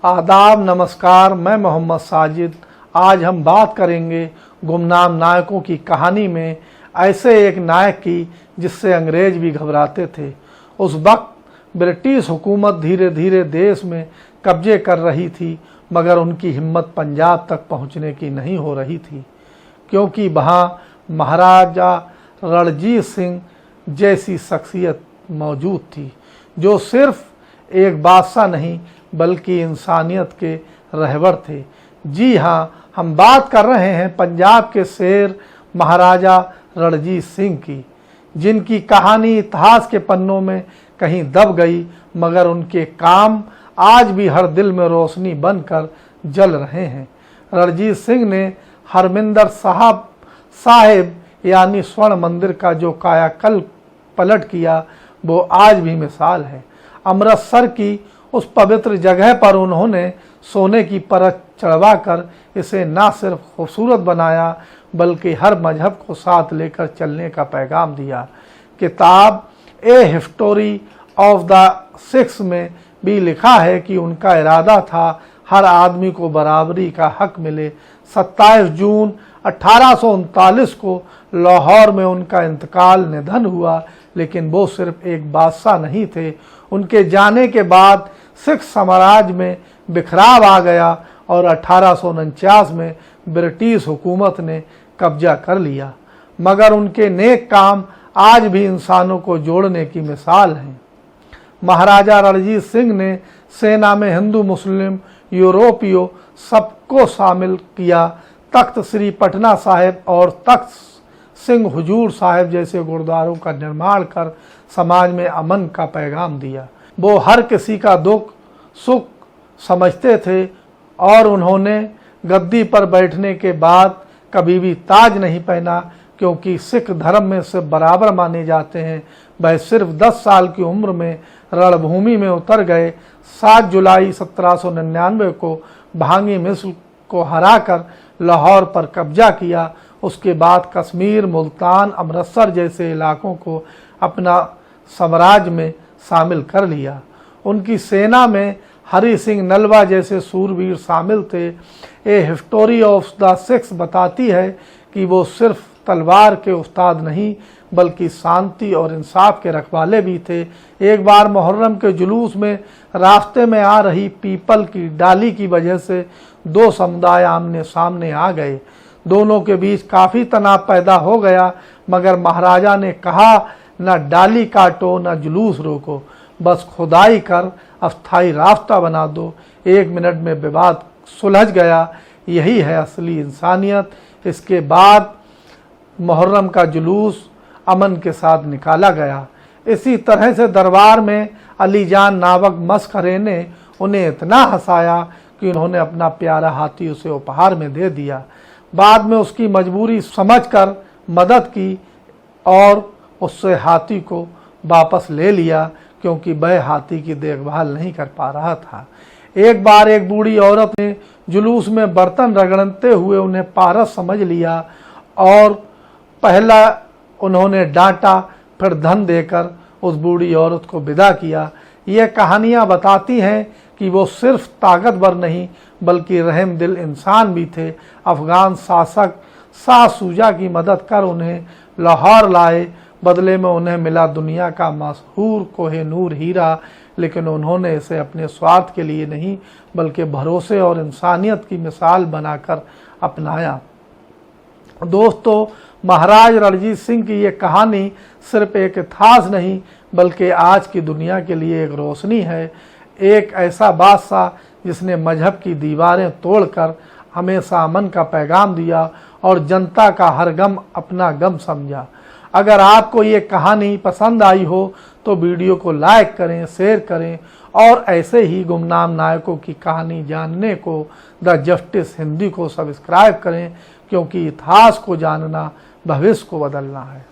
आदाब, नमस्कार। मैं मोहम्मद साजिद। आज हम बात करेंगे गुमनाम नायकों की कहानी में ऐसे एक नायक की जिससे अंग्रेज भी घबराते थे। उस वक्त ब्रिटिश हुकूमत धीरे धीरे देश में कब्जे कर रही थी, मगर उनकी हिम्मत पंजाब तक पहुंचने की नहीं हो रही थी, क्योंकि वहाँ महाराजा रणजीत सिंह जैसी शख्सियत मौजूद थी, जो सिर्फ एक बादशाह नहीं बल्कि इंसानियत के रहबर थे। जी हाँ, हम बात कर रहे हैं पंजाब के शेर महाराजा रणजीत सिंह की, जिनकी कहानी इतिहास के पन्नों में कहीं दब गई, मगर उनके काम आज भी हर दिल में रोशनी बनकर जल रहे हैं। रणजीत सिंह ने हरमिंदर साहिब यानी स्वर्ण मंदिर का जो कायाकल्प पलट किया, वो आज भी मिसाल है। अमृतसर की उस पवित्र जगह पर उन्होंने सोने की परत चढ़वाकर इसे न सिर्फ खूबसूरत बनाया, बल्कि हर मजहब को साथ लेकर चलने का पैगाम दिया। किताब ए हिस्टोरी ऑफ द सिक्स में भी लिखा है कि उनका इरादा था हर आदमी को बराबरी का हक मिले। 27 जून 1839 को लाहौर में उनका इंतकाल निधन हुआ, लेकिन वो सिर्फ एक बादशाह नहीं थे। उनके जाने के बाद सिख साम्राज्य में बिखराव आ गया और 1849 में ब्रिटिश हुकूमत ने कब्जा कर लिया, मगर उनके नेक काम आज भी इंसानों को जोड़ने की मिसाल हैं। महाराजा रणजीत सिंह ने सेना में हिंदू, मुस्लिम, यूरोपियों सबको शामिल किया। तख्त श्री पटना साहिब और तख्त सिंह हुजूर साहिब जैसे गुरुद्वारों का निर्माण कर समाज में अमन का पैगाम दिया। वो हर किसी का दुख सुख समझते थे और उन्होंने गद्दी पर बैठने के बाद कभी भी ताज नहीं पहना, क्योंकि सिख धर्म में से बराबर माने जाते हैं। वह सिर्फ 10 साल की उम्र में रणभूमि में उतर गए। 7 जुलाई 1799 को भांगी मिस्र को हराकर लाहौर पर कब्जा किया। उसके बाद कश्मीर, मुल्तान, अमृतसर जैसे इलाकों को अपना साम्राज्य में शामिल कर लिया। उनकी सेना में हरि सिंह नलवा जैसे सूरवीर शामिल थे। ए हिस्टोरी ऑफ द सिक्स बताती है कि वो सिर्फ तलवार के उस्ताद नहीं, बल्कि शांति और इंसाफ के रखवाले भी थे। एक बार मुहर्रम के जुलूस में रास्ते में आ रही पीपल की डाली की वजह से 2 समुदाय आमने सामने आ गए। दोनों के बीच काफ़ी तनाव पैदा हो गया, मगर महाराजा ने कहा, न डाली काटो न जुलूस रोको, बस खुदाई कर अस्थाई रास्ता बना दो। 1 मिनट में विवाद सुलझ गया। यही है असली इंसानियत। इसके बाद मुहर्रम का जुलूस अमन के साथ निकाला गया। इसी तरह से दरबार में अली जान नामक मस्खरे ने उन्हें इतना हंसाया कि उन्होंने अपना प्यारा हाथी उसे उपहार में दे दिया। बाद में उसकी मजबूरी समझकर मदद की और उससे हाथी को वापस ले लिया, क्योंकि वह हाथी की देखभाल नहीं कर पा रहा था। एक बार एक बूढ़ी औरत ने जुलूस में बर्तन रगड़ते हुए उन्हें पारस समझ लिया और पहला उन्होंने डांटा, फिर धन देकर उस बूढ़ी औरत को विदा किया। ये कहानियाँ बताती हैं कि वो सिर्फ ताकतवर नहीं बल्कि रहम दिल इंसान भी थे। अफगान शासक शाह शुजा की मदद कर उन्हें लाहौर लाए। बदले में उन्हें मिला दुनिया का मशहूर कोहिनूर हीरा, लेकिन उन्होंने इसे अपने स्वार्थ के लिए नहीं बल्कि भरोसे और इंसानियत की मिसाल बनाकर अपनाया। दोस्तों, महाराज रणजीत सिंह की ये कहानी सिर्फ एक इतिहास नहीं बल्कि आज की दुनिया के लिए एक रोशनी है। एक ऐसा बादशाह जिसने मजहब की दीवारें तोड़कर हमेशा अमन का पैगाम दिया और जनता का हर गम अपना गम समझा। अगर आपको ये कहानी पसंद आई हो तो वीडियो को लाइक करें, शेयर करें और ऐसे ही गुमनाम नायकों की कहानी जानने को द जस्टिस हिंदी को सब्सक्राइब करें, क्योंकि इतिहास को जानना भविष्य को बदलना है।